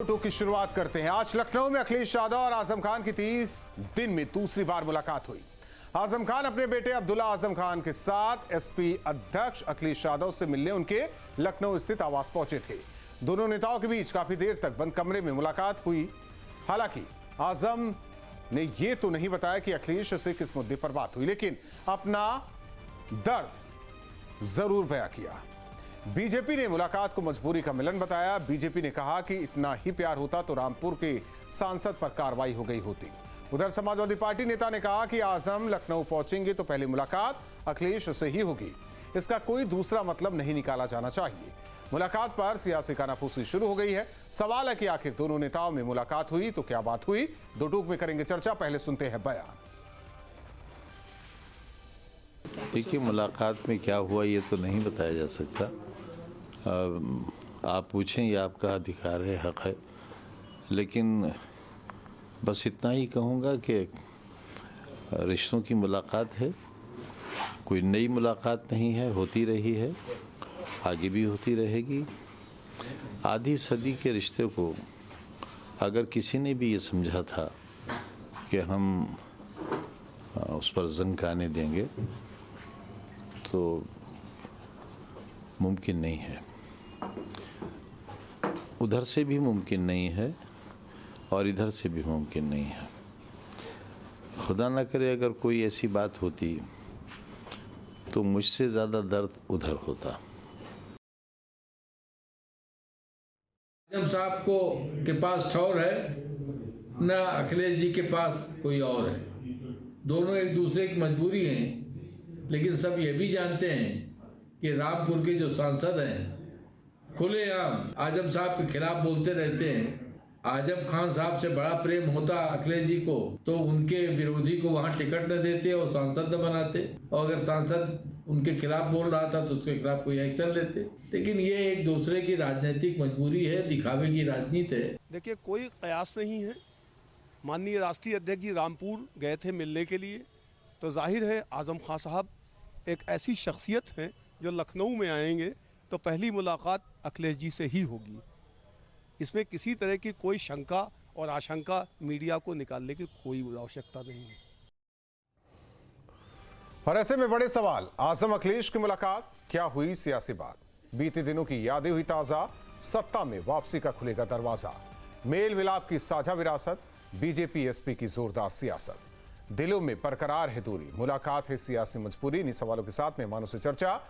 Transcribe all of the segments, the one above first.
To की शुरुआत करते हैं। आज लखनऊ में अखिलेश यादव और आजम खान की 30 दिन में दूसरी बार मुलाकात हुई। आजम खान अपने बेटे अब्दुल्ला आजम खान के साथ एसपी अध्यक्ष अखिलेश यादव से मिलने उनके लखनऊ स्थित आवास पहुंचे थे। दोनों नेताओं के बीच काफी देर तक बंद कमरे में मुलाकात हुई। हालांकि आजम ने यह तो नहीं बताया कि अखिलेश से किस मुद्दे पर बात हुई, लेकिन अपना दर्द जरूर बयां किया। बीजेपी ने मुलाकात को मजबूरी का मिलन बताया। बीजेपी ने कहा कि इतना ही प्यार होता तो रामपुर के सांसद पर कार्रवाई हो गई होती। उधर समाजवादी पार्टी नेता ने कहा कि आजम लखनऊ पहुंचेंगे तो पहली मुलाकात अखिलेश से ही होगी, इसका कोई दूसरा मतलब नहीं निकाला जाना चाहिए। मुलाकात पर सियासी कानाफूसी शुरू हो गई है। सवाल है कि आखिर दोनों नेताओं में मुलाकात हुई तो क्या बात हुई, दो टूक में करेंगे चर्चा। पहले सुनते हैं बयान। देखिए, मुलाकात में क्या हुआ ये तो नहीं बताया जा सकता। आप पूछें, ये आपका अधिकार है, हक है, लेकिन बस इतना ही कहूँगा कि रिश्तों की मुलाकात है, कोई नई मुलाकात नहीं है, होती रही है, आगे भी होती रहेगी। आधी सदी के रिश्ते को अगर किसी ने भी ये समझा था कि हम उस पर जंग आने देंगे तो मुमकिन नहीं है, उधर से भी मुमकिन नहीं है और इधर से भी मुमकिन नहीं है। खुदा ना करे अगर कोई ऐसी बात होती तो मुझसे ज़्यादा दर्द उधर होता। आजम साहब के पास ठौर है न अखिलेश जी के पास कोई और है। दोनों एक दूसरे की मजबूरी हैं, लेकिन सब ये भी जानते हैं कि रामपुर के जो सांसद हैं खुलेआम आजम साहब के खिलाफ बोलते रहते हैं। आजम खान साहब से बड़ा प्रेम होता अखिलेश जी को तो उनके विरोधी को वहां टिकट न देते और सांसद न बनाते, और अगर सांसद उनके खिलाफ बोल रहा था तो उसके खिलाफ कोई एक्शन लेते। लेकिन ये एक दूसरे की राजनीतिक मजबूरी है, दिखावे की राजनीति है। देखिए, कोई कयास नहीं है। माननीय राष्ट्रीय अध्यक्ष जी रामपुर गए थे मिलने के लिए, तो जाहिर है आजम खान साहब एक ऐसी शख्सियत हैं जो लखनऊ में आएंगे तो पहली मुलाकात अखिलेश जी से ही होगी। इसमें किसी तरह की कोई शंका और आशंका मीडिया को निकालने की कोई आवश्यकता नहीं है। और ऐसे में बड़े सवाल, आजम अखिलेश की मुलाकात, क्या हुई सियासी बात? बीते दिनों की यादें हुई ताजा, सत्ता में वापसी का खुलेगा दरवाजा। मेल मिलाप की साझा विरासत, बीजेपी एसपी की जोरदार सियासत, दिलों में बरकरार है दूरी, मुलाकात है सियासी मजबूरी। इन सवालों के साथ मेहमानों से चर्चा।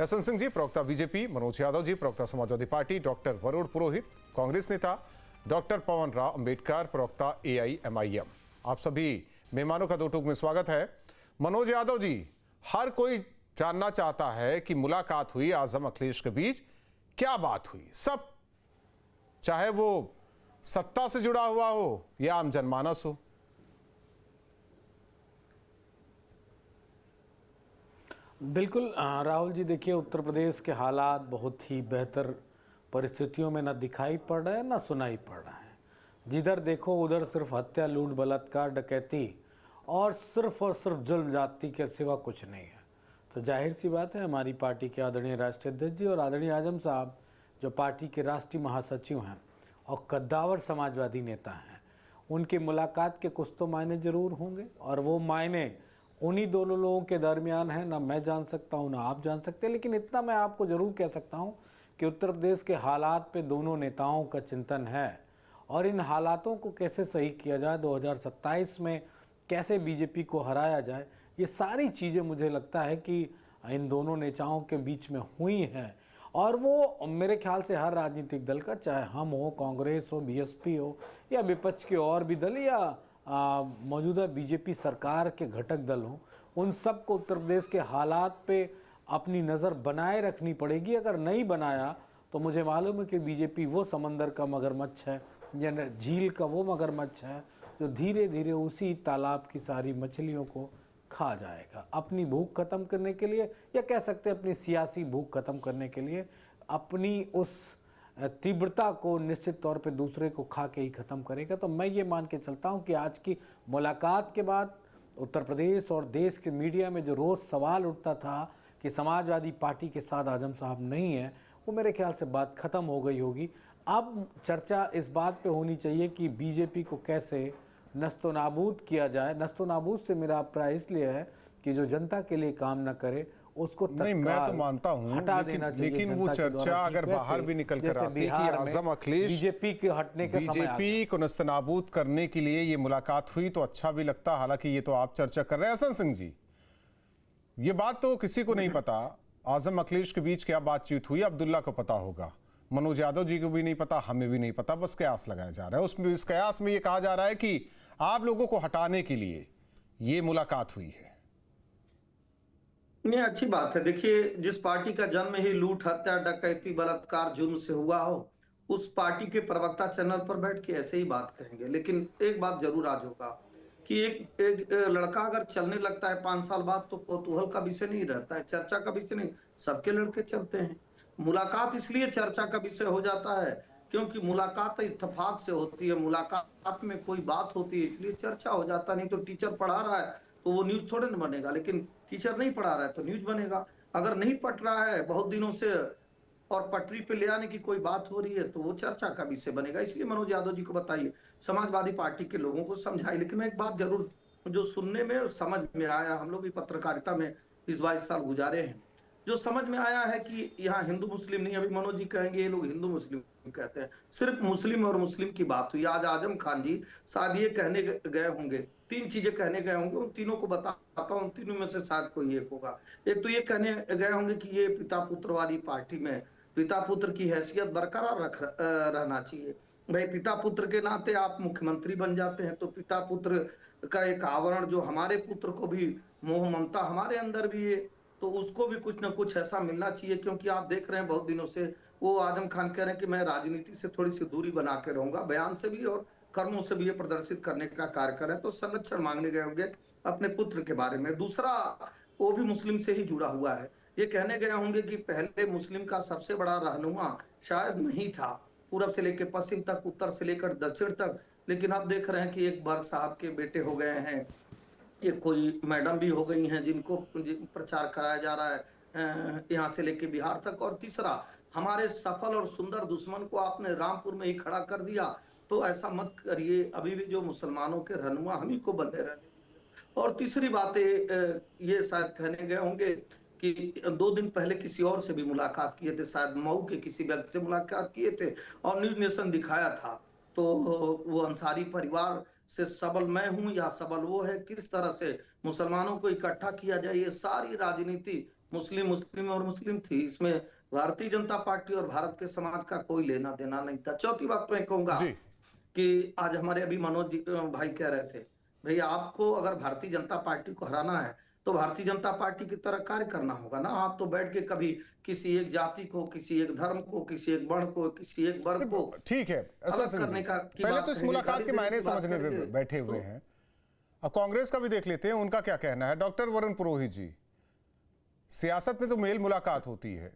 एसएन सिंह जी, प्रवक्ता बीजेपी, मनोज यादव जी, प्रवक्ता समाजवादी पार्टी, डॉक्टर वरुण पुरोहित, कांग्रेस नेता, डॉक्टर पवन राव अंबेडकर, प्रवक्ता एआईएमआईएम। आप सभी मेहमानों का दो टूक में स्वागत है। मनोज यादव जी, हर कोई जानना चाहता है कि मुलाकात हुई आजम अखिलेश के बीच, क्या बात हुई? सब, चाहे वो सत्ता से जुड़ा हुआ हो या आम जनमानस हो। बिल्कुल राहुल जी, देखिए, उत्तर प्रदेश के हालात बहुत ही बेहतर परिस्थितियों में न दिखाई पड़ रहे हैं न सुनाई पड़ रहे हैं। जिधर देखो उधर सिर्फ हत्या, लूट, बलात्कार, डकैती और सिर्फ जुल्म जाति के सिवा कुछ नहीं है। तो जाहिर सी बात है, हमारी पार्टी के आदरणीय राष्ट्रीय अध्यक्ष जी और आदरणीय आजम साहब जो पार्टी के राष्ट्रीय महासचिव हैं और कद्दावर समाजवादी नेता हैं, उनकी मुलाकात के कुछ तो मायने ज़रूर होंगे, और वो मायने उन्हीं दोनों लोगों के दरमियान है। ना मैं जान सकता हूँ ना आप जान सकते, लेकिन इतना मैं आपको ज़रूर कह सकता हूँ कि उत्तर प्रदेश के हालात पे दोनों नेताओं का चिंतन है, और इन हालातों को कैसे सही किया जाए, 2027 में कैसे बीजेपी को हराया जाए, ये सारी चीज़ें मुझे लगता है कि इन दोनों नेताओं के बीच में हुई हैं। और वो मेरे ख्याल से हर राजनीतिक दल का, चाहे हम हो, कांग्रेस हो, बीएसपी हो या विपक्ष के और भी दल या मौजूदा बीजेपी सरकार के घटक दल हों, उन सब को उत्तर प्रदेश के हालात पे अपनी नज़र बनाए रखनी पड़ेगी। अगर नहीं बनाया तो मुझे मालूम है कि बीजेपी वो समंदर का मगरमच्छ है या झील का वो मगरमच्छ है जो धीरे धीरे उसी तालाब की सारी मछलियों को खा जाएगा। अपनी भूख खत्म करने के लिए, या कह सकते हैं अपनी सियासी भूख खत्म करने के लिए, अपनी उस तीव्रता को निश्चित तौर पे दूसरे को खा के ही ख़त्म करेगा। तो मैं ये मान के चलता हूँ कि आज की मुलाकात के बाद उत्तर प्रदेश और देश के मीडिया में जो रोज़ सवाल उठता था कि समाजवादी पार्टी के साथ आजम साहब नहीं है, वो मेरे ख्याल से बात ख़त्म हो गई होगी। अब चर्चा इस बात पे होनी चाहिए कि बीजेपी को कैसे नस्तो नाबूद किया जाए। नस्तो नाबूद से मेरा अभिप्राय इसलिए है कि जो जनता के लिए काम न करे उसको नहीं, मैं तो मानता हूं, हटा देना चाहिए। लेकिन वो चर्चा अगर बाहर भी निकल कर आती है कि आजम अखिलेश बीजेपी के हटने का समय आ गया। बीजेपी को नस्तनाबूद करने के लिए ये मुलाकात हुई तो अच्छा भी लगता। हालांकि ये तो आप चर्चा कर रहे हैं हसन सिंह जी, ये बात तो किसी को नहीं पता आजम अखिलेश के बीच क्या बातचीत हुई। अब्दुल्ला को पता होगा, मनोज यादव जी को भी नहीं पता, हमें भी नहीं पता, बस कयास लगाया जा रहा है। उसमें इस कयास में ये कहा जा रहा है कि आप लोगों को हटाने के लिए ये मुलाकात हुई है। ये अच्छी बात है। देखिए, जिस पार्टी का जन्म ही लूट, हत्या, डकैती, बलात्कार, जुर्म से हुआ हो, उस पार्टी के प्रवक्ता चैनल पर बैठ के ऐसे ही बात कहेंगे। लेकिन एक बात जरूर आज होगा कि एक लड़का अगर चलने लगता है 5 साल बाद तो कौतूहल का विषय नहीं रहता है, चर्चा का विषय नहीं। सबके लड़के चलते हैं। मुलाकात इसलिए चर्चा का विषय हो जाता है क्योंकि मुलाकात इत्तेफाक से होती है, मुलाकात में कोई बात होती है, इसलिए चर्चा हो जाता। नहीं तो टीचर पढ़ा रहा है तो वो न्यूज थोड़े ना बनेगा, लेकिन टीचर नहीं पढ़ा रहा है तो न्यूज बनेगा। अगर नहीं पढ़ रहा है बहुत दिनों से और पटरी पे ले आने की कोई बात हो रही है तो वो चर्चा का विषय बनेगा। इसलिए मनोज यादव जी को बताइए, समाजवादी पार्टी के लोगों को समझाइए। लेकिन मैं एक बात जरूर जो सुनने में और समझ में आया, हम लोग भी पत्रकारिता में 20-22 साल गुजारे हैं, जो समझ में आया है कि यहाँ हिंदू मुस्लिम नहीं, अभी मनोज जी कहेंगे ये लोग हिंदू मुस्लिम कहते हैं, सिर्फ मुस्लिम और मुस्लिम की बात हुई। आज आजम खान जी शायद ये कहने गए होंगे, 3 चीजें कहने गए होंगे, उन तीनों को बताता हूँ, उन तीनों में से शायद कोई एक होगा। एक तो ये कहने गए होंगे कि ये पिता पुत्र वाली पार्टी में पिता पुत्र की हैसियत बरकरार रहना चाहिए। भाई, पिता पुत्र के नाते आप मुख्यमंत्री बन जाते हैं तो पिता पुत्र का एक आवरण, जो हमारे पुत्र को भी मोह ममता हमारे अंदर भी है, तो उसको भी कुछ ना कुछ ऐसा मिलना चाहिए। क्योंकि आप देख रहे हैं बहुत दिनों से वो आजम खान कह रहे हैं कि मैं राजनीति से थोड़ी सी दूरी बना के रहूंगा, बयान से भी और कर्मों से भी ये प्रदर्शित करने का कार्य कर रहे हैं। तो संरक्षण मांगने गए होंगे अपने पुत्र के बारे में। दूसरा, वो भी मुस्लिम से ही जुड़ा हुआ है, ये कहने गए होंगे कि पहले मुस्लिम का सबसे बड़ा रहनुमा शायद नहीं था, पूरब से लेकर पश्चिम तक, उत्तर से लेकर दक्षिण तक। लेकिन आप देख रहे हैं कि एक बर्ग साहब के बेटे हो गए हैं, एक कोई मैडम भी हो गई हैं जिनको प्रचार कराया जा रहा है यहाँ से लेके बिहार तक। और तीसरा, हमारे सफल और सुंदर दुश्मन को आपने रामपुर में ही खड़ा कर दिया, तो ऐसा मत करिए, अभी भी जो मुसलमानों के रहनुमा हम ही को बने रहने दीजिए। और तीसरी बात ये शायद कहने गए होंगे कि 2 दिन पहले किसी और से भी मुलाकात किए थे, शायद मऊ के किसी व्यक्ति से मुलाकात किए थे और न्यूज नेशन दिखाया था। तो वो अंसारी परिवार से सबल मैं हूं या सबल वो है, किस तरह से मुसलमानों को इकट्ठा किया जाए, ये सारी राजनीति मुस्लिम मुस्लिम और मुस्लिम थी। इसमें भारतीय जनता पार्टी और भारत के समाज का कोई लेना देना नहीं था। चौथी बात मैं कहूंगा कि आज हमारे अभी मनोज भाई कह रहे थे, भैया आपको अगर भारतीय जनता पार्टी को हराना है तो भारतीय जनता पार्टी की तरह कार्य करना होगा ना। आप तो बैठ के कभी किसी एक जाति को, किसी एक धर्म को, किसी एक वर्ण को, किसी एक वर्ग को, ठीक है, ऐसा करने का पहले तो इस मुलाकात के मायने समझने में बैठे हुए हैं। अब कांग्रेस का भी देख लेते हैं, उनका क्या कहना है। डॉक्टर वरुण पुरोहित जी, सियासत में तो मेल मुलाकात होती है,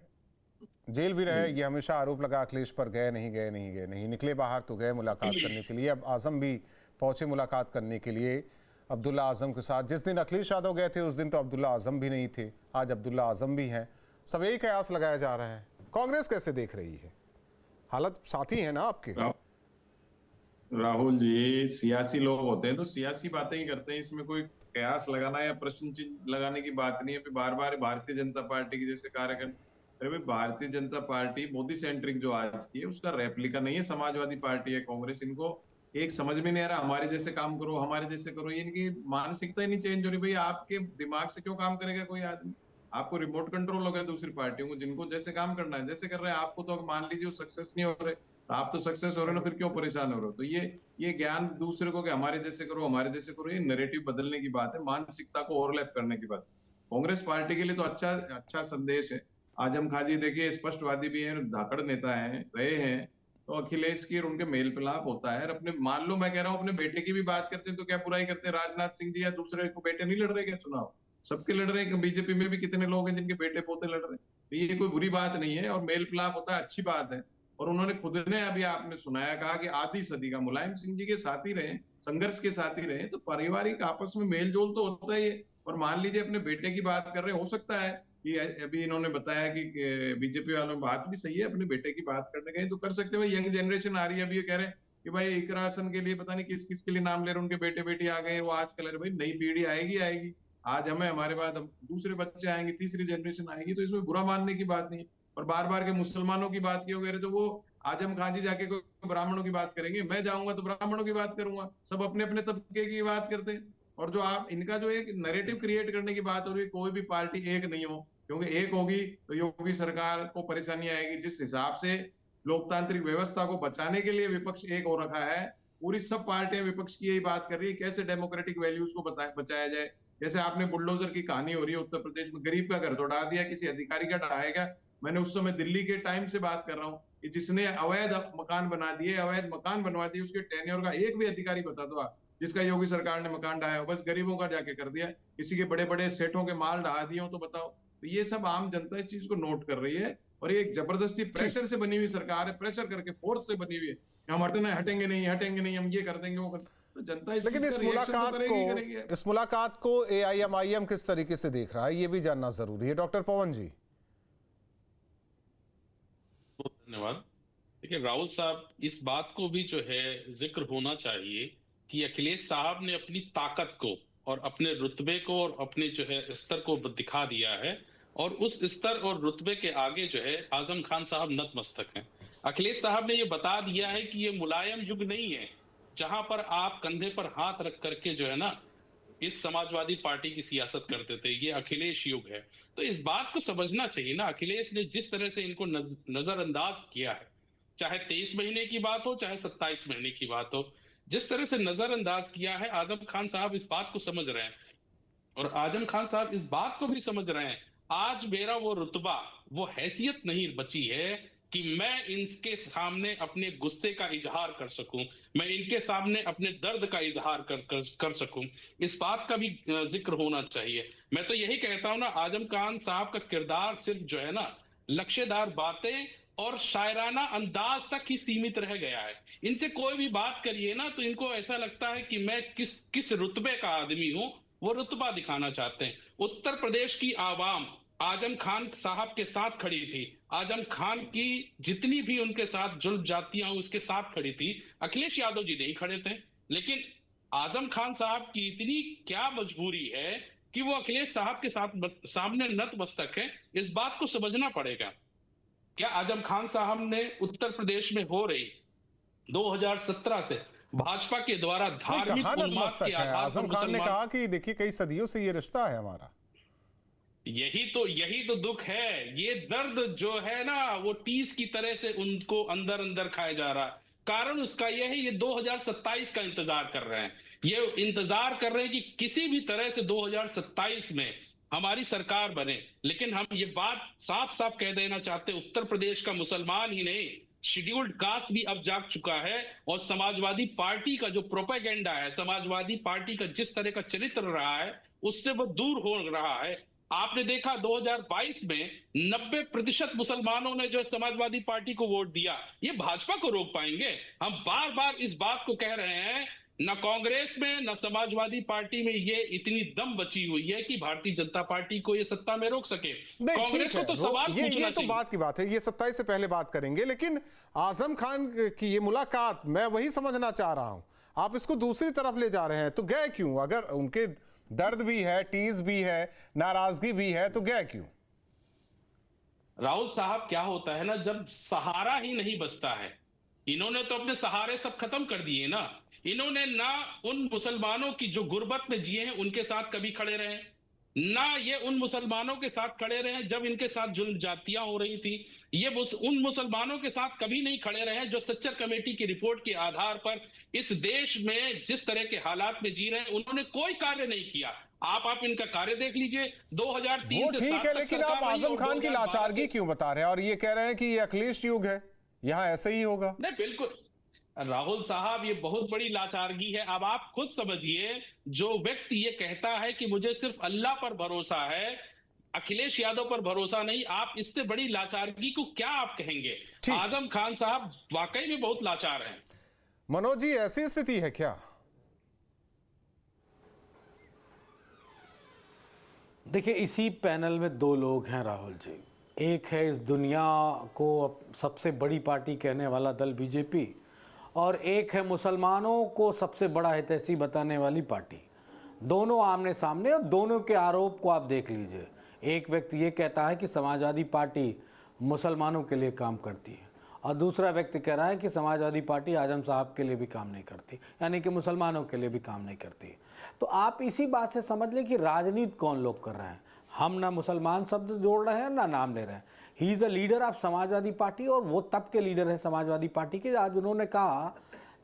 जेल भी रहे, ये हमेशा आरोप लगा अखिलेश पर, गए नहीं, निकले बाहर तो गए मुलाकात करने के लिए। अब आजम भी पहुंचे मुलाकात करने के लिए अब्दुल्ला आजम के साथ। जिस दिन अखिलेश यादव गए थे उस दिन तो अब्दुल्ला आजम भी नहीं थे, आज अब्दुल्ला आजम भी हैं। सब यही कयास लगाया जा रहा है। कांग्रेस कैसे देख रही है? हालत साथी है ना आपके। राहुल जी, सियासी लोग होते हैं तो सियासी बातें ही करते हैं, इसमें कोई कयास लगाना या प्रश्न चिन्ह लगाने की बात नहीं है। बार बार भारतीय जनता पार्टी की जैसे कार्यक्रम, अरे भारतीय जनता पार्टी मोदी सेंट्रिक जो आज की है उसका रेप्लिका नहीं है, समाजवादी पार्टी है कांग्रेस। इनको एक समझ में नहीं आ रहा, हमारे जैसे काम करो, हमारे जैसे करो, इनकी मानसिकता ही नहीं चेंज हो रही। भाई, आपके दिमाग से क्यों काम करेगा कोई आदमी? आपको रिमोट कंट्रोल हो गया दूसरी पार्टियों को, जिनको जैसे काम करना है जैसे कर रहे हैं। आपको तो मान लीजिए वो सक्सेस नहीं हो रहे, तो आप तो सक्सेस हो रहे हो ना, फिर क्यों परेशान हो रहे हो? तो ये ज्ञान दूसरे को कि हमारे जैसे करो, हमारे जैसे करो, ये नैरेटिव बदलने की बात है, मानसिकता को ओवरलैप करने की बात। कांग्रेस पार्टी के लिए तो अच्छा संदेश है। आजम खान जी देखिए स्पष्टवादी भी है, धाकड़ नेता है रहे हैं, तो अखिलेश की और उनके मेल मिलाप होता है। अपने मान लो, मैं कह रहा हूँ, अपने बेटे की भी बात करते हैं तो क्या बुराई करते हैं? राजनाथ सिंह जी या दूसरे को बेटे नहीं लड़ रहे क्या चुनाव? सबके लड़ रहे हैं। बीजेपी में भी कितने लोग हैं जिनके बेटे पोते लड़ रहे हैं, तो ये कोई बुरी बात नहीं है। और मेल मिलाप होता है, अच्छी बात है। और उन्होंने खुद ने अभी आपने सुनाया, कहा कि आधी सदी का मुलायम सिंह जी के साथ ही रहे, संघर्ष के साथ ही रहे, तो पारिवारिक आपस में मेल जोल तो होता ही है। और मान लीजिए अपने बेटे की बात कर रहे, हो सकता है कि अभी इन्होंने बताया कि बीजेपी वालों में बात भी सही है, अपने बेटे की बात करने गए तो कर सकते हैं। यंग जनरेशन आ रही है, अभी ये कह रहे हैं कि भाई इकरा हसन के लिए पता नहीं किस किस के लिए नाम ले रहे हैं, उनके बेटे बेटी आ गए, वो आजकल भाई नई पीढ़ी आएगी। आज हमें, हमारे बाद दूसरे बच्चे आएंगे, तीसरी जनरेशन आएगी, तो इसमें बुरा मानने की बात नहीं है। और बार बार के मुसलमानों की बात की वगैरह, तो वो आजम खान जी जाके कोई ब्राह्मणों की बात करेंगे, मैं जाऊंगा तो ब्राह्मणों की बात करूंगा, सब अपने अपने तबके की बात करते हैं। और जो आप इनका जो एक नैरेटिव क्रिएट करने की बात हो रही है, कोई भी पार्टी एक नहीं हो, क्योंकि एक होगी तो योगी सरकार को परेशानी आएगी। जिस हिसाब से लोकतांत्रिक व्यवस्था को बचाने के लिए विपक्ष एक हो रखा है, पूरी सब पार्टियां विपक्ष की यही बात कर रही है, कैसे डेमोक्रेटिक वैल्यूज को बचाया जाए। जैसे आपने बुलडोजर की कहानी हो रही है उत्तर प्रदेश में, गरीब का घर तो ढा दिया, किसी अधिकारी का ढाएगा। मैंने उस समय दिल्ली के टाइम से बात कर रहा हूँ कि जिसने अवैध मकान बना दिए, अवैध मकान बनवा दिए, उसके टेन्योर का एक भी अधिकारी बता दो आप जिसका योगी सरकार ने मकान ढाया, बस गरीबों का जाके कर दिया। किसी के बड़े बड़े सेठों के माल ढहा दिए हो तो बताओ। तो ये सब आम जनता इस चीज को नोट कर रही है, और ये एक जबरदस्ती प्रेशर से बनी हुई सरकार है, प्रेशर करके फोर्स से बनी हुई है। हम हटेंगे नहीं, हम ये कर देंगे, वो कर। तो जनता लेकिन इस मुलाकात को AIMIM किस तरीके से देख रहा है, ये भी जानना जरूरी है। डॉक्टर पवन जी। धन्यवाद। देखिए राहुल साहब, इस बात को भी जो है जिक्र होना चाहिए कि अखिलेश साहब ने अपनी ताकत को और अपने रुतबे को और अपने जो है स्तर को दिखा दिया है, और उस स्तर और रुतबे के आगे जो है आजम खान साहब नतमस्तक हैं। अखिलेश साहब ने ये बता दिया है कि ये मुलायम युग नहीं है जहां पर आप कंधे पर हाथ रख करके जो है ना इस समाजवादी पार्टी की सियासत करते थे, ये अखिलेश युग है। तो इस बात को समझना चाहिए ना, अखिलेश ने जिस तरह से इनको नजरअंदाज किया है, चाहे 23 महीने की बात हो चाहे 27 महीने की बात हो, जिस तरह से नजरअंदाज किया है, आजम खान साहब इस बात को समझ रहे हैं। और आजम खान साहब इस बात को भी समझ रहे हैं, आज मेरा वो रुतबा, वो हैसियत नहीं बची है कि मैं इनके सामने अपने गुस्से का इजहार कर सकूं, मैं इनके सामने अपने दर्द का इजहार कर सकूं। इस बात का भी जिक्र होना चाहिए। मैं तो यही कहता हूं ना, आजम खान साहब का किरदार सिर्फ जो है ना लक्ष्यदार बातें और शायराना अंदाज तक ही सीमित रह गया है। इनसे कोई भी बात करिए ना तो इनको ऐसा लगता है कि मैं किस रुतबे का आदमी हूं, वो रुतबा दिखाना चाहते हैं। उत्तर प्रदेश की आवाम आजम खान साहब के साथ खड़ी थी, आजम खान की जितनी भी उनके साथ जुल्म जातियां उसके साथ खड़ी थी। अखिलेश यादव जी नहीं खड़े थे, लेकिन आजम खान साहब की इतनी क्या मजबूरी है कि वो अखिलेश साहब के सामने नतमस्तक है। इस बात को समझना पड़ेगा। क्या आजम खान साहब ने उत्तर प्रदेश में हो रही 2017 से भाजपा के द्वारा धार्मिक उन्माद के आधार पर आजम खान ने कहा कि देखिए कई सदियों से ये रिश्ता है हमारा। यही तो दुख है। ये दर्द जो है ना वो टीस की तरह से उनको अंदर अंदर खाया जा रहा है। कारण उसका यह है, ये 2027 का इंतजार कर रहे हैं। ये इंतजार कर रहे हैं कि किसी भी तरह से 2027 में हमारी सरकार बने। लेकिन हम ये बात साफ साफ कह देना चाहते हैं, उत्तर प्रदेश का मुसलमान ही नहीं, शेड्यूल्ड कास्ट भी अब जाग चुका है, और समाजवादी पार्टी का जो प्रोपेगेंडा है, समाजवादी पार्टी का जिस तरह का चरित्र रहा है, उससे वो दूर हो रहा है। आपने देखा 2022 में 90% मुसलमानों ने जो समाजवादी पार्टी को वोट दिया। ये भाजपा को रोक पाएंगे? हम बार बार इस बात को कह रहे हैं, न कांग्रेस में न समाजवादी पार्टी में ये इतनी दम बची हुई है कि भारतीय जनता पार्टी को ये सत्ता में रोक सके। कांग्रेस को तो सवाल पूछना चाहिए। ये तो बात की बात है, ये 27 से पहले बात करेंगे। लेकिन आजम खान की ये मुलाकात, मैं वही समझना चाह रहा हूं, आप इसको दूसरी तरफ ले जा रहे हैं। तो गए क्यों? अगर उनके दर्द भी है, टीज भी है, नाराजगी भी है, तो गए क्यों? राहुल साहब, क्या होता है ना, जब सहारा ही नहीं बचता है, इन्होंने तो अपने सहारे सब खत्म कर दिए ना। इन्होंने ना उन मुसलमानों की जो गुर्बत में जिए हैं उनके साथ कभी खड़े रहे, ना ये उन मुसलमानों के साथ खड़े रहे जब इनके साथ जुल्म जातियां हो रही थी। ये उन मुसलमानों के साथ कभी नहीं खड़े रहे जो सच्चर कमेटी की रिपोर्ट के आधार पर इस देश में जिस तरह के हालात में जी रहे हैं, उन्होंने कोई कार्य नहीं किया। आप इनका कार्य देख लीजिए। 2003 से ठीक है, लेकिन आप आजम खान की लाचारगी क्यों बता रहे हैं और ये कह रहे हैं कि ये अखिलेश युग है, यहां ऐसे ही होगा? नहीं, बिल्कुल राहुल साहब, ये बहुत बड़ी लाचारगी है। अब आप खुद समझिए, जो व्यक्ति ये कहता है कि मुझे सिर्फ अल्लाह पर भरोसा है, अखिलेश यादव पर भरोसा नहीं, आप इससे बड़ी लाचारगी को क्या आप कहेंगे? आजम खान साहब वाकई में बहुत लाचार हैं। मनोज जी, ऐसी स्थिति है क्या? देखिए, इसी पैनल में दो लोग हैं राहुल जी। एक है इस दुनिया को सबसे बड़ी पार्टी कहने वाला दल बीजेपी, और एक है मुसलमानों को सबसे बड़ा हितैषी बताने वाली पार्टी। दोनों आमने सामने, और दोनों के आरोप को आप देख लीजिए। एक व्यक्ति ये कहता है कि समाजवादी पार्टी मुसलमानों के लिए काम करती है, और दूसरा व्यक्ति कह रहा है कि समाजवादी पार्टी आजम साहब के लिए भी काम नहीं करती, यानी कि मुसलमानों के लिए भी काम नहीं करती। तो आप इसी बात से समझ लें कि राजनीति कौन लोग कर रहे हैं। हम ना मुसलमान शब्द जोड़ रहे हैं ना नाम ले रहे हैं। He is a leader of Samajwadi party, और वो तब के लीडर है समाजवादी पार्टी के। आज उन्होंने कहा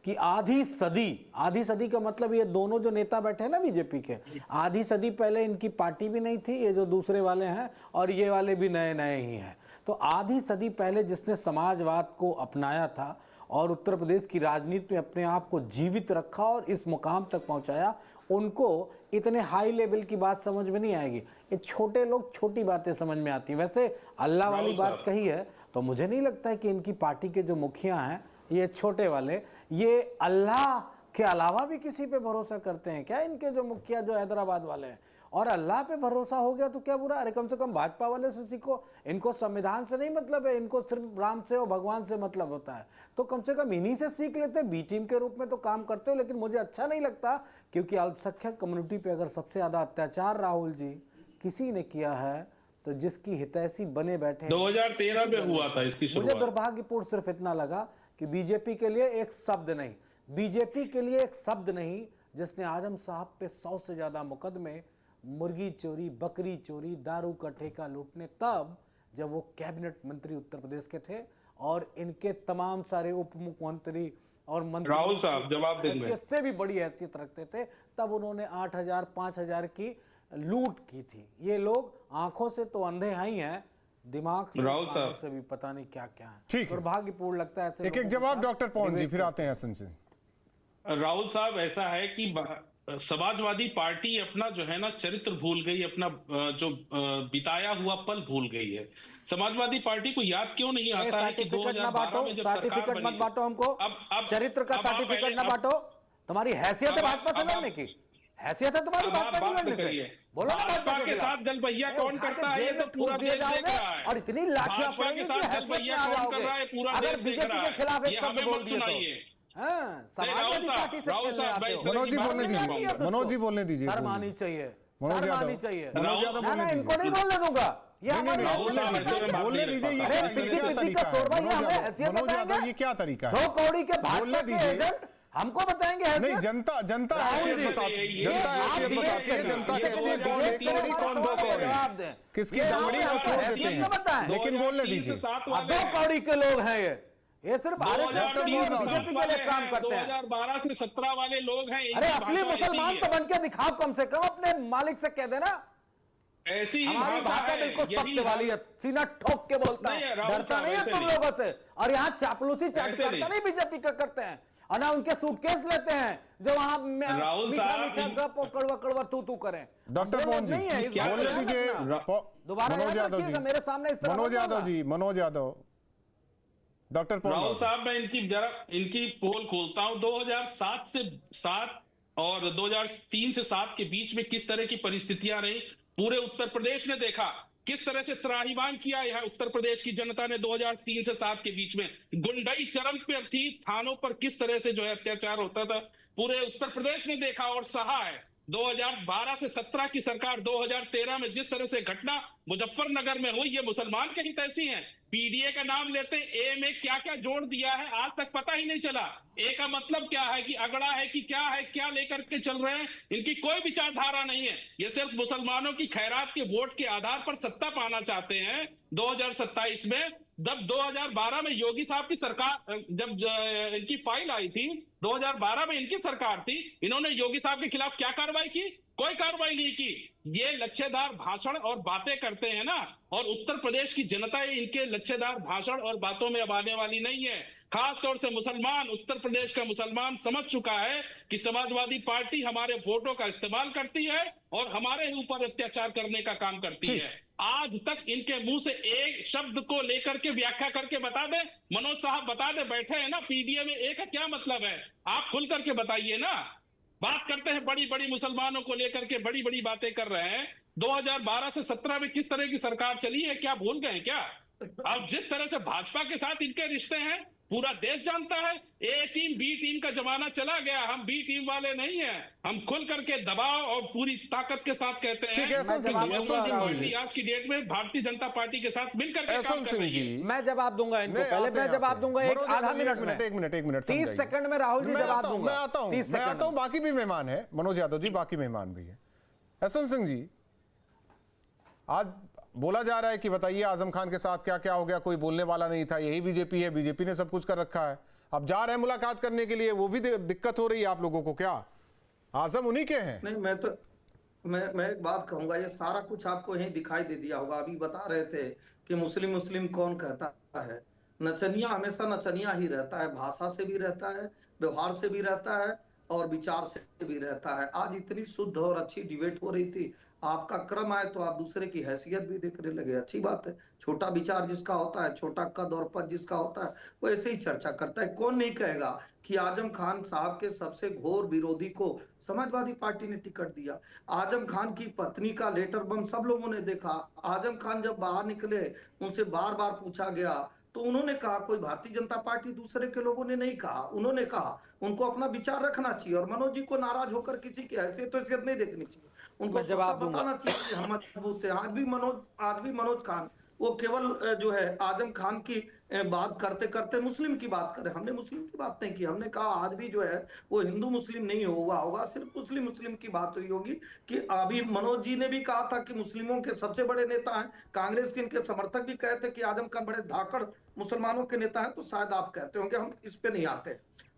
कि आधी सदी का मतलब ये दोनों जो नेता बैठे हैं ना बीजेपी के, आधी सदी पहले इनकी पार्टी भी नहीं थी, ये जो दूसरे वाले हैं, और ये वाले भी नए नए ही हैं। तो आधी सदी पहले जिसने समाजवाद को अपनाया था और उत्तर प्रदेश की राजनीति में अपने आप को जीवित रखा और इस मुकाम तक पहुंचाया, उनको इतने हाई लेवल की बात समझ में नहीं आएगी। ये छोटे लोग छोटी बातें समझ में आती हैं। वैसे अल्लाह वाली बात कही है, तो मुझे नहीं लगता है कि इनकी पार्टी के जो मुखिया हैं, ये छोटे वाले, ये अल्लाह के अलावा भी किसी पे भरोसा करते हैं क्या? इनके जो मुखिया जो हैदराबाद वाले हैं, और अल्लाह पे भरोसा हो गया तो क्या बुरा? अरे कम से कम भाजपा वाले से सीखो। इनको संविधान से नहीं मतलब है, इनको सिर्फ राम से और भगवान से मतलब होता है। तो कम से कम इन्हीं से सीख लेते हैं। बी टीम के रूप में तो काम करते हो, लेकिन मुझे अच्छा नहीं लगता, क्योंकि अल्पसंख्यक कम्युनिटी पे अगर सबसे ज्यादा अत्याचार राहुल जी किसी ने किया है, तो जिसकी हितैषी बने बैठे 2013 में हुआ था इसकी मुझे शुरुआत। दुर्भाग्यपूर्ण सिर्फ इतना लगा कि बीजेपी के लिए एक शब्द नहीं, जिसने आजम साहब पे 100 से ज्यादा मुकदमे, मुर्गी चोरी, बकरी चोरी, दारू का ठेका लूटने, तब जब वो कैबिनेट मंत्री उत्तर प्रदेश के थे, और इनके तमाम सारे उप मुख्यमंत्री और मंत्री राहुल साहब जवाब देंगे, हैसियत से भी बड़ी हैसियत रखते थे, तब उन्होंने 8,000 5,000 की लूट की थी। ये लोग आंखों से तो अंधे ही हैं, दिमाग से राहुल साहब से भी पता नहीं क्या क्या है। ठीक है, दुर्भाग्यपूर्ण लगता है। एक जवाब डॉक्टर पवन जी, फिर आते हैं हसन जी। राहुल साहब, ऐसा है कि समाजवादी पार्टी अपना जो है ना चरित्र भूल गई, अपना जो बिताया हुआ पल भूल गई है। समाजवादी पार्टी को याद क्यों नहीं आता है कि 2012 में जब सरकार बनी, मत बांटो हमको, अब चरित्र का सर्टिफिकेट ना बांटो। तुम्हारी हैसियत है भाजपा से लड़ने की, हैसियत है तुम्हारी भाजपा से लड़ने से। बोलो ना, भाजपा के साथ गलबैया कौन करता है, ये तो पूरा देश देख रहा है। और इतनी लाठियां भाजपा के साथ गलबैया कौन कर रहा है, पूरा देश देख रहा है। के खिलाफ एक शब्द बोल दिए तो समाजवादी पार्टी से खेलने आते हो। मनोज जी बोलने दीजिए, मनोज जी बोलने दीजिए। शर्म आनी चाहिए, मनोज शर्म यादव, आनी चाहिए। मनोज यादव बोलने दीजिए। इनको नहीं बोलने दूंगा, ये हमारी बोलने दीजिए। ये क्या तरीका है? मनोज यादव, ये क्या तरीका है? 2 कौड़ी के बोलने भाजपा के दीजिए। एजेंट हमको बताएंगे नहीं, जनता हैसियत बताती है, जनता कहती है कौन 1 कौड़ी कौन 2 कौड़ी, किसकी दमड़ी को छोड़ देते हैं, लेकिन बोलने दीजिए। 2 कौड़ी के लोग हैं ये सिर्फ आरएसएस के लोग, बीजेपी के लिए काम करते हैं। 2012 से 17 वाले लोग हैं। अरे असली मुसलमान तो बन के दिखाओ, कम से कम अपने मालिक से कह देना। ऐसी हमारी भाषा बिल्कुल सत्य वाली है, सीना ठोक के बोलता है, डरता नहीं है तुम लोगों से। और यहाँ चापलूसी चाटुकारिता नहीं बीजेपी का करते हैं, और ना उनके सूटकेस लेते हैं जो वहां मीठा गप और कड़वा कड़वा तू करें। डॉक्टर पवन जी बोलने दीजिए। दोबारा मनोज यादव जी, मेरे सामने इस तरह मनोज यादव जी, मनोज यादव, डॉक्टर पवन राहुल साहब, मैं इनकी पोल खोलता हूं। 2007 से 7 और 2003 से 7 के बीच में किस तरह की परिस्थितियां रही, पूरे उत्तर प्रदेश ने देखा। किस तरह से त्राहिमाम किया यह उत्तर प्रदेश की जनता ने 2003 से 7 के बीच में। गुंडाई चरम पर थी, थानों पर किस तरह से जो है अत्याचार होता था, पूरे उत्तर प्रदेश ने देखा और सहा है। 2012 से 17 की सरकार 2013 में जिस तरह से घटना मुजफ्फरनगर में हुई, ये मुसलमान के हित ऐसी हैं। पीडीए का नाम लेते, ए में क्या क्या जोड़ दिया है आज तक पता ही नहीं चला। ए का मतलब क्या है, कि अगड़ा है कि क्या है, क्या लेकर के चल रहे हैं, इनकी कोई विचारधारा नहीं है। ये सिर्फ मुसलमानों की खैरात के वोट के आधार पर सत्ता पाना चाहते हैं। 2027 में जब 2012 में योगी साहब की सरकार, जब इनकी फाइल आई थी, 2012 में इनकी सरकार थी, इन्होंने योगी साहब के खिलाफ क्या कार्रवाई की? कोई कार्रवाई नहीं की। ये लच्छेदार भाषण और बातें करते हैं ना, और उत्तर प्रदेश की जनता इनके लच्छेदार भाषण और बातों में अब आने वाली नहीं है। खास तौर से मुसलमान, उत्तर प्रदेश का मुसलमान समझ चुका है कि समाजवादी पार्टी हमारे वोटों का इस्तेमाल करती है और हमारे ऊपर अत्याचार करने का काम करती है। आज तक इनके मुंह से एक शब्द को लेकर के व्याख्या करके बता दे, मनोज साहब बता दे, बैठे हैं ना, पीडीए में ए का क्या मतलब है, आप खुल करके बताइए ना। बात करते हैं बड़ी बड़ी मुसलमानों को लेकर के, बड़ी बड़ी बातें कर रहे हैं। 2012 से 17 में किस तरह की सरकार चली है, क्या भूल गए क्या? अब जिस तरह से भाजपा के साथ इनके रिश्ते हैं पूरा देश जानता है। ए टीम बी टीम का जमाना चला गया, हम बी टीम वाले नहीं हैं। हम खुल करके दबाव और पूरी ताकत के साथ कहते हैं। ठीक है, एहसन सिंह जी, एहसन सिंह जी। आज की डेट में भारतीय जनता पार्टी के साथ मिलकर के एहसन काम कर सिंह रही जी, है। मैं जवाब दूंगा इनको, पहले मैं जवाब दूंगा एक आधा मिनट में, एक मिनट 30 सेकंड में राहुल जी जवाब दूंगा। मैं आता हूं, बाकी भी मेहमान है, मनोज यादव जी बाकी मेहमान भी है। एहसन सिंह जी, आज बोला जा रहा है कि बताइए आजम खान के साथ क्या क्या हो गया, कोई बोलने वाला नहीं था, यही बीजेपी है, बीजेपी ने सब कुछ कर रखा है, अब जा रहे हैं मुलाकात करने के लिए, वो भी दिक्कत हो रही है आप लोगों को, क्या आजम उन्हीं के हैं? नहीं, मैं एक बात कहूंगा, ये सारा कुछ आपको यहीं दिखाई दे दिया होगा। अभी बता रहे थे कि मुस्लिम मुस्लिम कौन कहता है। नचनिया हमेशा नचनिया ही रहता है, भाषा से भी रहता है, व्यवहार से भी रहता है और विचार से भी रहता है। आज इतनी शुद्ध और अच्छी डिबेट हो रही थी, आपका क्रम आए तो आप दूसरे की हैसियत भी देखने लगे, अच्छी बात है। छोटा विचार जिसका होता है, छोटा कद और पद जिसका होता है, वो ऐसे ही चर्चा करता है। कौन नहीं कहेगा कि आजम खान साहब के सबसे घोर विरोधी को समाजवादी पार्टी ने टिकट दिया। आजम खान की पत्नी का लेटर बम सब लोगों ने देखा। आजम खान जब बाहर निकले, उनसे बार बार पूछा गया तो उन्होंने कहा, कोई भारतीय जनता पार्टी दूसरे के लोगों ने नहीं कहा, उन्होंने कहा उनको अपना विचार रखना चाहिए और मनोज जी को नाराज होकर किसी की हैसियत तो हैसियत नहीं देखनी चाहिए, उनको जवाब बताना चाहिए कि हम मजबूत है। आज भी मनोज खान वो केवल जो है आजम खान की बात करते करते मुस्लिम की बात करें। हमने मुस्लिम की बात नहीं की, हमने कहा आज भी जो है वो हिंदू मुस्लिम नहीं होगा, सिर्फ मुस्लिम मुस्लिम की बात हुई होगी। कि अभी मनोज जी ने भी कहा था कि मुस्लिमों के सबसे बड़े नेता हैं, कांग्रेस के इनके समर्थक भी कहते कि आजम खान बड़े धाकड़ मुसलमानों के नेता हैं, तो शायद आप कहते होंगे, हम इस पे नहीं आते।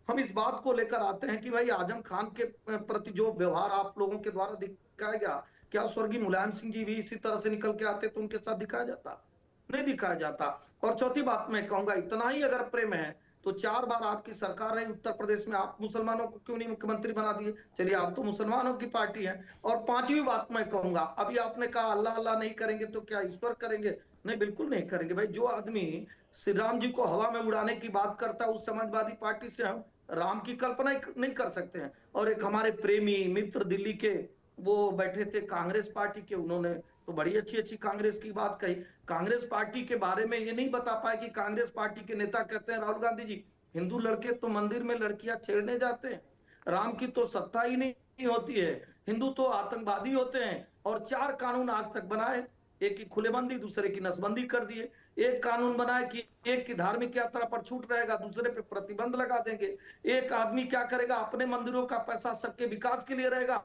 हम इस बात को लेकर आते हैं कि भाई आजम खान के प्रति जो व्यवहार आप लोगों के द्वारा दिखाया गया, क्या स्वर्गीय मुलायम सिंह जी भी इसी तरह से निकल के आते तो उनके साथ दिखाया जाता? नहीं दिखाया जाता। और चौथी बात मैं कहूंगा, इतना ही अगर प्रेम है तो 4 बार आपकी सरकार रही उत्तर प्रदेश में, आप मुसलमानों को क्यों नहीं मुख्यमंत्री बना दिए? चलिए, आप तो मुसलमानों की पार्टी है। और पांचवी बात मैं कहूंगा, अभी आपने कहा अल्लाह अल्लाह नहीं करेंगे तो क्या ईश्वर करेंगे? नहीं, बिल्कुल नहीं करेंगे। भाई, जो आदमी श्री राम जी को हवा में उड़ाने की बात करता है, उस समाजवादी पार्टी से हम राम की कल्पना नहीं कर सकते हैं। और एक हमारे प्रेमी मित्र दिल्ली के वो बैठे थे कांग्रेस पार्टी के, उन्होंने तो बड़ी अच्छी अच्छी कांग्रेस की बात कही। कांग्रेस पार्टी के बारे में ये नहीं बता पाए कि कांग्रेस पार्टी के नेता कहते हैं, राहुल गांधी जी, हिंदू लड़के तो मंदिर में लड़कियां छेड़ने जाते हैं, राम की तो सत्ता ही नहीं होती है, हिंदू तो आतंकवादी होते हैं। और 4 कानून आज तक बनाए, एक की खुलेबंदी, दूसरे की नसबंदी कर दिए। एक कानून बनाए कि एक की धार्मिक यात्रा पर छूट रहेगा, दूसरे पे प्रतिबंध लगा देंगे। एक आदमी क्या करेगा, अपने मंदिरों का पैसा सबके विकास के लिए रहेगा,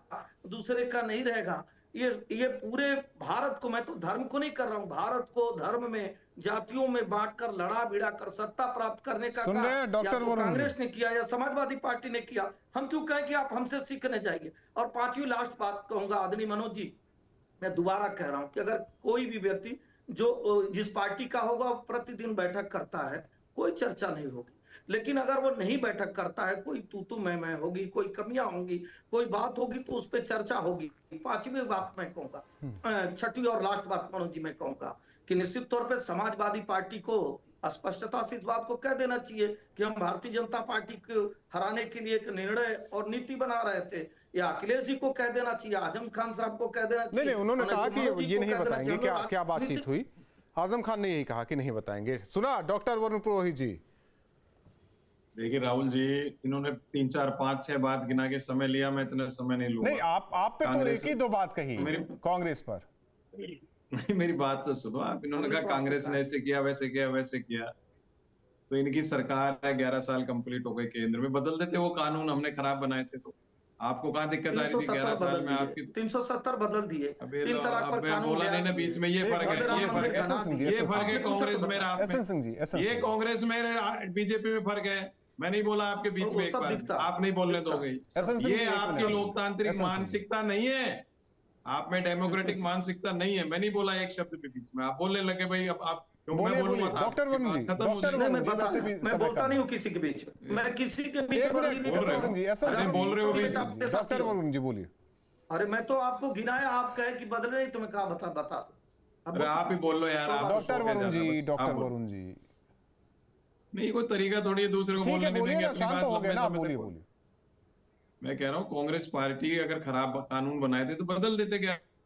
दूसरे का नहीं रहेगा। ये पूरे भारत को, मैं तो धर्म को नहीं कर रहा हूं, भारत को धर्म में जातियों में बांटकर लड़ा भिड़ा कर सत्ता प्राप्त करने का काम या तो कांग्रेस ने किया या समाजवादी पार्टी ने किया। हम क्यों कहें कि आप हमसे सीखने जाएंगे? और पांचवी लास्ट बात कहूंगा, आदरणीय मनोज जी, मैं दोबारा कह रहा हूं कि अगर कोई भी व्यक्ति जो जिस पार्टी का होगा प्रतिदिन बैठक करता है, कोई चर्चा नहीं होगी। लेकिन अगर वो नहीं बैठक करता है, कोई तू मैं होगी, कोई कमियां होंगी, कोई बात होगी तो उस पर चर्चा होगी। पांचवी बात मैं कहूंगा, छठी और लास्ट बात मनोज जी मैं कहूंगा कि निश्चित तौर पे समाजवादी पार्टी को स्पष्टता से इस बात को कह देना चाहिए कि हम भारतीय जनता पार्टी को हराने के लिए एक निर्णय और नीति बना रहे थे, या अखिलेश जी को कह देना चाहिए, आजम खान साहब को कह देना चाहिए। नहीं, उन्होंने कहा कि ये नहीं बताएंगे क्या बातचीत हुई। आजम खान ने यही कहा कि नहीं बताएंगे। सुना डॉक्टर वरुण पुरोहित जी? देखिए राहुल जी, इन्होंने 3, 4, 5, 6 बात गिना के समय लिया, मैं इतना समय नहीं लूंगा। नहीं, आप पे तो एक ही 2 बात कही कांग्रेस पर। नहीं, मेरी बात तो सुनो आप। इन्होंने कहा कांग्रेस ने ऐसे किया, वैसे किया, वैसे किया। तो इनकी सरकार है, 11 साल कंप्लीट हो गए, केंद्र में बदल देते वो कानून हमने खराब बनाए थे। तो आपको कहाँ दिक्कत आ रही थी? 11 साल में आपकी 370 बदल दिए, 3 तलाक पर कानून बोला नहीं ना बीच में। ये फर्क है, ये फर्क है कांग्रेस में, ये कांग्रेस में बीजेपी में फर्क है। मैं नहीं बोला आपके बीच में, एक बार आप नहीं बोलने दोगे। ये आपकी लोकतांत्रिक मानसिकता नहीं है, आप में डेमोक्रेटिक मानसिकता नहीं है। मैं नहीं बोला एक शब्द के बीच में, आप बोलने लगे। भाई अब आप बोलिए डॉक्टर वरुण जी, मैं बोलता नहीं हूँ किसी के बीच में, मैं किसी के बीच में बोल रहे हो डॉक्टर वरुण जी बोलिए। अरे मैं तो आपको गिनाया, आप कहे कि बदले नहीं, तुम्हें कहा बता दो। अरे आप ही बोल लो यार। डॉक्टर वरुण जी, डॉक्टर वरुण जी, नहीं कोई तरीका थोड़ी है दूसरे को बोलने नहीं देंगे। अपनी बात हो गया ना, बोलिए। मैं कह रहा हूँ कांग्रेस पार्टी अगर खराब कानून बनाए थे तो बदल देते,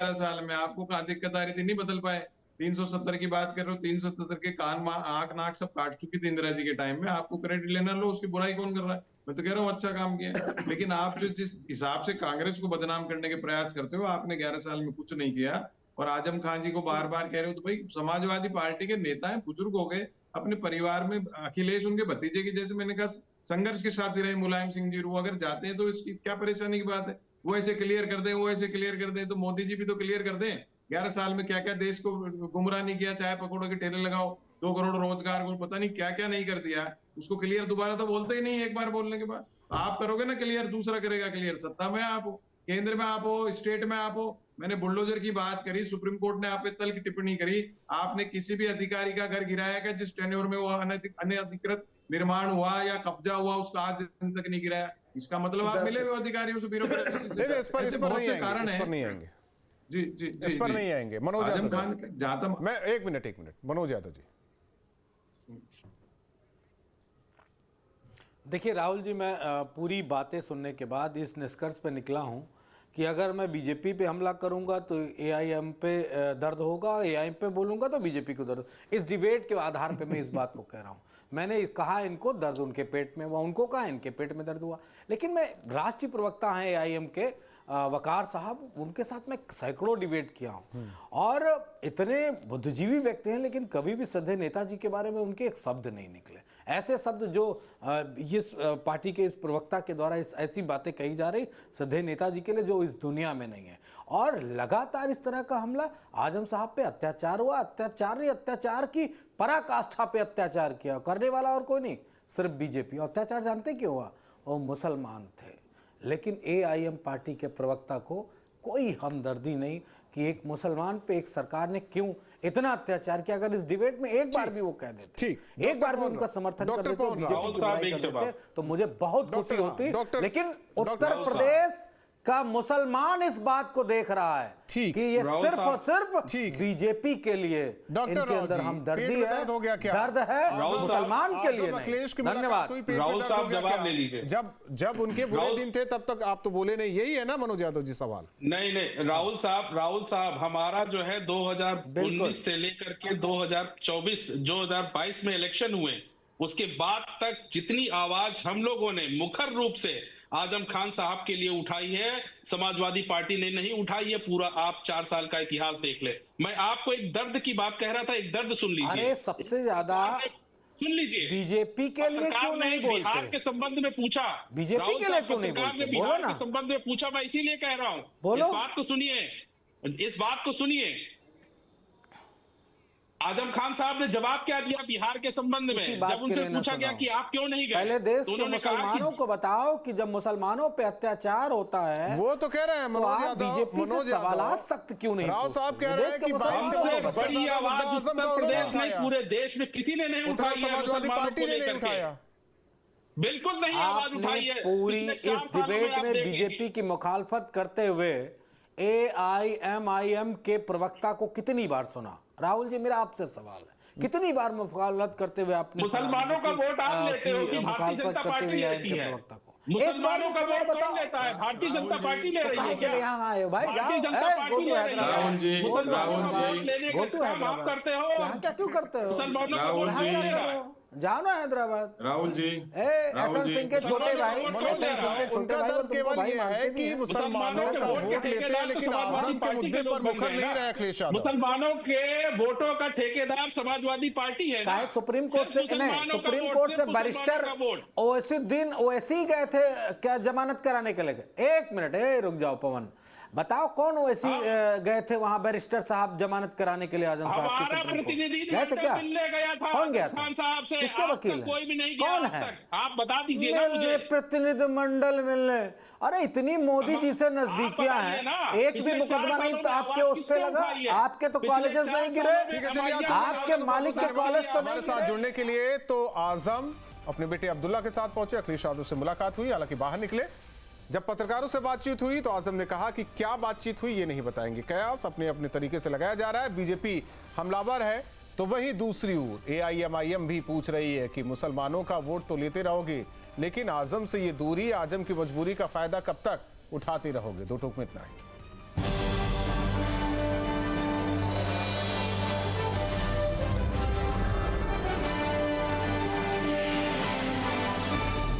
11 साल में आपको कहाँ दिक्कत आ रही थी? नहीं बदल पाए। 370 की बात कर रहे हो, 370 के कान आंख नाक सब काट चुकी थी इंदिरा जी के टाइम में। आपको क्रेडिट लेना, लो, उसकी बुराई कौन कर रहा है? मैं तो कह रहा हूँ अच्छा काम किया है। लेकिन आप जो जिस हिसाब से कांग्रेस को बदनाम करने के प्रयास करते हो, आपने 11 साल में कुछ नहीं किया। और आजम खान जी को बार बार कह रहे हो, तो भाई समाजवादी पार्टी के नेता हैं, बुजुर्ग हो गए, अपने परिवार में अखिलेश उनके भतीजे की, जैसे मैंने कहा, संघर्ष के साथी रहे मुलायम सिंह जी, वो अगर जाते हैं तो इसकी क्या परेशानी की बात है? वो ऐसे क्लियर कर दें, वो ऐसे क्लियर कर दें, तो मोदी जी भी तो क्लियर कर दें। 11 साल में क्या क्या देश को गुमराह नहीं किया, चाहे पकौड़ों के ठेले लगाओ, 2 करोड़ रोजगार को, पता नहीं क्या क्या नहीं कर दिया। उसको क्लियर दोबारा तो बोलते ही नहीं, एक बार बोलने के बाद। आप करोगे ना क्लियर, दूसरा करेगा क्लियर। सत्ता में आप हो, केंद्र में आप हो, स्टेट में आप हो। मैंने बुलडोजर की बात करी, सुप्रीम कोर्ट ने आप पे तल्ख टिप्पणी करी। आपने किसी भी अधिकारी का घर गिराया क्या जिस टेन्योर में वो अनधिकृत निर्माण हुआ या कब्जा हुआ, उसका आज दिन तक नहीं गिराया? इसका मतलब आप मिले हुए अधिकारियों से, ब्यूरोक्रेसी से। नहीं, इस पर नहीं आएंगे। जी जी जी, इस पर नहीं आएंगे। मनोज आजम यादव, खान जाता मैं एक मिनट मनोज यादव जी। देखिए राहुल जी, मैं पूरी बातें सुनने के बाद इस निष्कर्ष पे निकला हूं कि अगर मैं बीजेपी पे हमला करूंगा तो एआईएम पे दर्द होगा, एआईएम पे बोलूंगा तो बीजेपी को दर्द। इस डिबेट के आधार पे मैं इस बात को कह रहा हूं। मैंने कहा इनको दर्द उनके पेट में हुआ, उनको कहा इनके पेट में दर्द हुआ। लेकिन मैं राष्ट्रीय प्रवक्ता हैं एआईएम के वकार साहब, उनके साथ मैं सैकड़ों डिबेट किया हूं और इतने बुद्धिजीवी व्यक्ति हैं, लेकिन कभी भी सधे नेताजी के बारे में उनके एक शब्द नहीं निकले। ऐसे शब्द जो इस पार्टी के इस प्रवक्ता के द्वारा ऐसी बातें कही जा रही सधे नेताजी के लिए, जो इस दुनिया में नहीं है। और लगातार इस तरह का हमला, आजम साहब पे अत्याचार हुआ, अत्याचार की पराकाष्ठा पे अत्याचार किया, करने वाला और कोई नहीं, सिर्फ बीजेपी। अत्याचार जानते क्यों हुआ? वो मुसलमान थे। लेकिन एआईएम पार्टी के प्रवक्ता को कोई हमदर्दी नहीं कि एक मुसलमान पे एक सरकार ने क्यों इतना अत्याचार किया। अगर इस डिबेट में एक बार भी वो कह देते, एक बार भी उनका समर्थन कर देते, बीजेपी की बुराई कर देते, तो मुझे बहुत खुशी होती। लेकिन उत्तर प्रदेश का मुसलमान इस बात को देख रहा है कि ये सिर्फ और सिर्फ बीजेपी के लिए इनके अंदर हमदर्दी है, दर्द है मुसलमान के लिए नहीं। धन्यवाद। राहुल साहब, जवाब ले लीजिए। जब उनके बुरे दिन थे तब तक आप तो बोले नहीं, यही है ना मनोज यादव जी सवाल? नहीं, राहुल साहब, हमारा जो है 2019 से लेकर के 2022 में इलेक्शन हुए, उसके बाद तक जितनी आवाज हम लोगों ने मुखर रूप से आजम खान साहब के लिए उठाई है, समाजवादी पार्टी ने नहीं उठाई है। पूरा आप 4 साल का इतिहास देख ले। मैं आपको एक दर्द की बात कह रहा था, एक दर्द सुन लीजिए। अरे सबसे ज्यादा सुन लीजिए, बीजेपी के लिए क्यों नहीं बोलते? बिहार के संबंध में पूछा, बीजेपी के लिए क्यों नहीं बोलते? बोलो ना। के संबंध में पूछा, मैं इसीलिए कह रहा हूं। बोलो। इस बात को सुनिए। आजम खान साहब ने जवाब क्या दिया बिहार के संबंध में, जब उनसे पूछा गया कि आप क्यों नहीं गए? पहले देश के मुसलमानों को बताओ कि जब मुसलमानों पे अत्याचार होता है, वो तो कह रहे हैं मनोज यादव, बीजेपी से सवालात सख्त क्यों नहीं? राव साहब कह रहे हैं कि बड़ी आवाज उत्तर प्रदेश नहीं, पूरे देश में किसी ने नहीं उठाई है। समाजवादी पार्टी ने नहीं उठाया, बिल्कुल नहीं आवाज उठाई है। पूरी इस डिबेट में बीजेपी की मुखालफत करते हुए एआईएमआईएम के प्रवक्ता को कितनी बार सुना? राहुल जी, मेरा आपसे सवाल है, कितनी बार मुखालफत करते हुए आपने मुसलमानों का वोट आप लेते हो कि भारतीय जनता पार्टी लेती है? मुसलमानों का वोट कौन लेता है? भारतीय जनता पार्टी ले रही है क्या? यहाँ आए भाई, भारतीय जनता पार्टी ले रही है। मुसलमानों का वोट लेने का काम आप करते हो। क्या क्यों करते हो? मुसलमानों का वोट लेने का जाओ ना हैदराबाद। राहुल जी, एसएन सिंह के छोटे भाई, उनका दर्द केवल ये है कि मुसलमानों का वोट लेते हैं, लेकिन आजम के मुद्दे पर मुखर नहीं रहे अखिलेश यादव। मुसलमानों के वोटों का ठेकेदार समाजवादी पार्टी है ना? सुप्रीम कोर्ट से बैरिस्टर ओवैसी गए थे क्या जमानत कराने के लिए? एक मिनट, रुक जाओ पवन, बताओ कौन ओवैसी गए थे वहां बैरिस्टर साहब जमानत कराने के लिए आजम साहब के? प्रतिनिधि गए थे क्या? गया था। कौन गया था? खान साहब से किसके वकील? कोई भी नहीं कौन गया है? आप बता दीजिए ना मुझे। प्रतिनिधि मंडल मिलने, अरे इतनी मोदी जी से नजदीकियां हैं, एक भी मुकदमा नहीं तो आपके उस पे लगा? आपके तो कॉलेजेस नहीं गिरे? ठीक है, चलिए आपके मालिक के कॉलेज तो हमारे साथ जुड़ने के लिए तो आजम अपने बेटे अब्दुल्ला के साथ पहुंचे। अखिलेश यादव से मुलाकात हुई, हालांकि बाहर निकले। जब पत्रकारों से बातचीत हुई तो आजम ने कहा कि क्या बातचीत हुई ये नहीं बताएंगे, कयास अपने अपने तरीके से लगाया जा रहा है। बीजेपी हमलावर है तो वहीं दूसरी ओर एआईएमआईएम भी पूछ रही है कि मुसलमानों का वोट तो लेते रहोगे, लेकिन आजम से ये दूरी, आजम की मजबूरी का फायदा कब तक उठाते रहोगे? दो टूक में इतना ही।